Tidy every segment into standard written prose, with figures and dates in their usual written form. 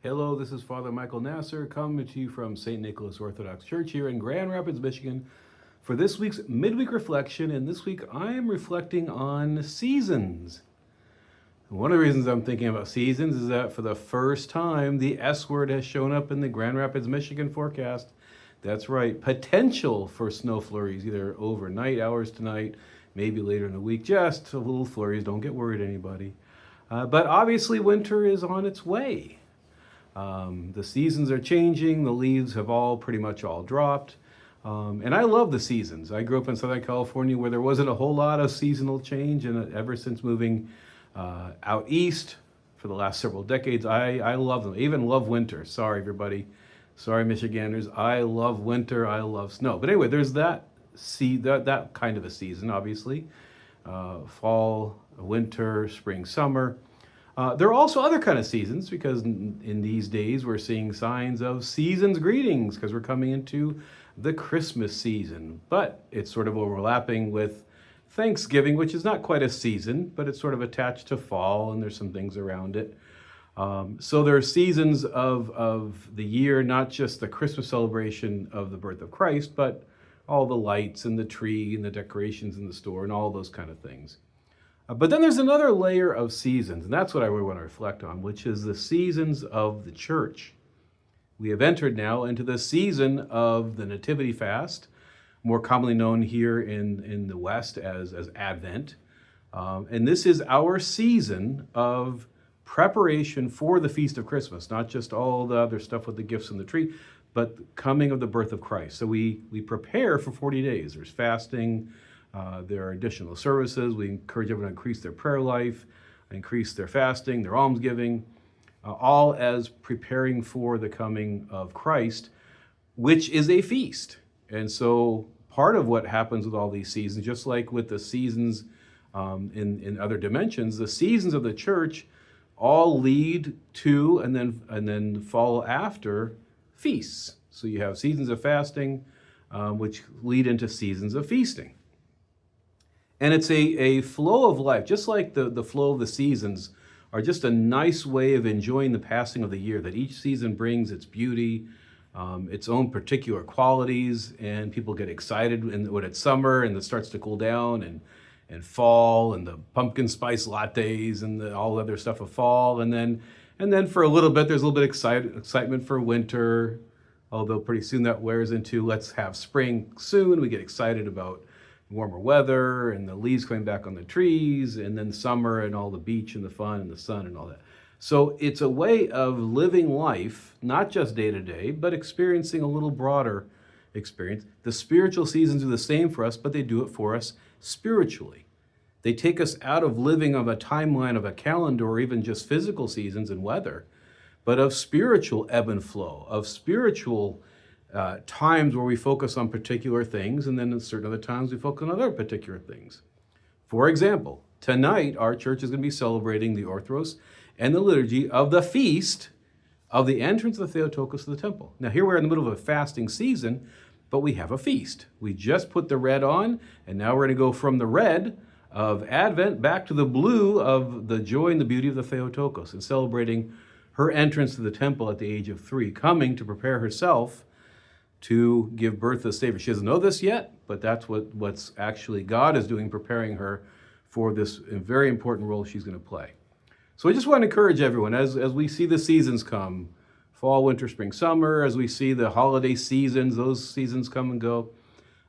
Hello, this is Father Michael Nasser coming to you from St. Nicholas Orthodox Church here in Grand Rapids, Michigan for this week's Midweek Reflection. And this week I am reflecting on seasons. One of the reasons I'm thinking about seasons is that for the first time the S word has shown up in the Grand Rapids, Michigan forecast. That's right, potential for snow flurries, either overnight hours tonight, maybe later in the week. Just a little flurries, don't get worried anybody. But obviously winter is on its way. The seasons are changing, the leaves have pretty much all dropped. And I love the seasons. I grew up in Southern California where there wasn't a whole lot of seasonal change, and ever since moving out east for the last several decades, I love them. I even love winter. Sorry, everybody. Sorry, Michiganders. I love winter. I love snow. But anyway, there's that kind of a season, obviously. Fall, winter, spring, summer. There are also other kind of seasons because in these days we're seeing signs of season's greetings because we're coming into the Christmas season. But it's sort of overlapping with Thanksgiving, which is not quite a season, but it's sort of attached to fall and there's some things around it. So there are seasons of the year, not just the Christmas celebration of the birth of Christ, but all the lights and the tree and the decorations in the store and all those kind of things. But then there's another layer of seasons, and that's what I really want to reflect on, which is the seasons of the church. We have entered now into the season of the Nativity Fast, more commonly known here in the West as Advent. And this is our season of preparation for the Feast of Christmas, not just all the other stuff with the gifts and the tree, but the coming of the birth of Christ. So we prepare for 40 days. There's fasting. There are additional services. We encourage everyone to increase their prayer life, increase their fasting, their almsgiving, all as preparing for the coming of Christ, which is a feast. And so part of what happens with all these seasons, just like with the seasons in other dimensions, the seasons of the church all lead to and then follow after feasts. So you have seasons of fasting, which lead into seasons of feasting. And it's a flow of life, just like the flow of the seasons are just a nice way of enjoying the passing of the year, that each season brings its beauty, its own particular qualities, and people get excited when it's summer and it starts to cool down, and fall, and the pumpkin spice lattes and all the other stuff of fall. And then for a little bit, there's a little bit of excitement for winter, although pretty soon that wears into let's have spring soon. We get excited about warmer weather and the leaves coming back on the trees, and then summer and all the beach and the fun and the sun and all that. So it's a way of living life, not just day to day, but experiencing a little broader experience. The spiritual seasons are the same for us, but they do it for us spiritually. They take us out of living of a timeline of a calendar or even just physical seasons and weather, but of spiritual ebb and flow, of spiritual times where we focus on particular things, and then in certain other times we focus on other particular things. For example, tonight our church is going to be celebrating the Orthros and the liturgy of the feast of the entrance of the Theotokos to the temple. Now here we're in the middle of a fasting season, but we have a feast. We just put the red on, and now we're going to go from the red of Advent back to the blue of the joy and the beauty of the Theotokos, and celebrating her entrance to the temple at the age of 3, coming to prepare herself to give birth to the Savior. She doesn't know this yet, but that's what's actually God is doing, preparing her for this very important role she's going to play. So I just want to encourage everyone, as we see the seasons come, fall, winter, spring, summer, as we see the holiday seasons, those seasons come and go,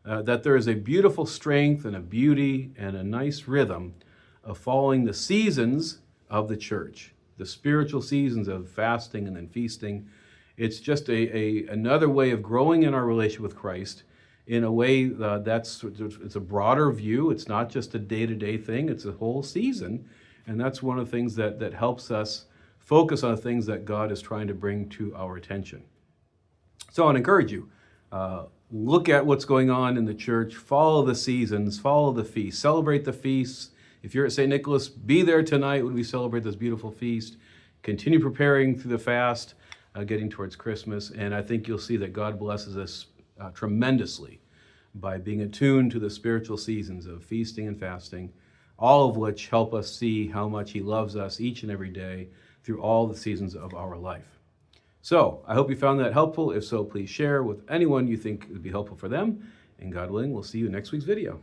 that there is a beautiful strength and a beauty and a nice rhythm of following the seasons of the church, the spiritual seasons of fasting and then feasting. It's just another way of growing in our relationship with Christ in a way it's a broader view. It's not just a day-to-day thing, it's a whole season. And that's one of the things that helps us focus on the things that God is trying to bring to our attention. So I want to encourage you, look at what's going on in the church, follow the seasons, follow the feasts, celebrate the feasts. If you're at St. Nicholas, be there tonight when we celebrate this beautiful feast. Continue preparing through the fast, getting towards Christmas, and I think you'll see that God blesses us tremendously by being attuned to the spiritual seasons of feasting and fasting, all of which help us see how much He loves us each and every day through all the seasons of our life. So I hope you found that helpful. If so, please share with anyone you think it would be helpful for them. And God willing, we'll see you in next week's video.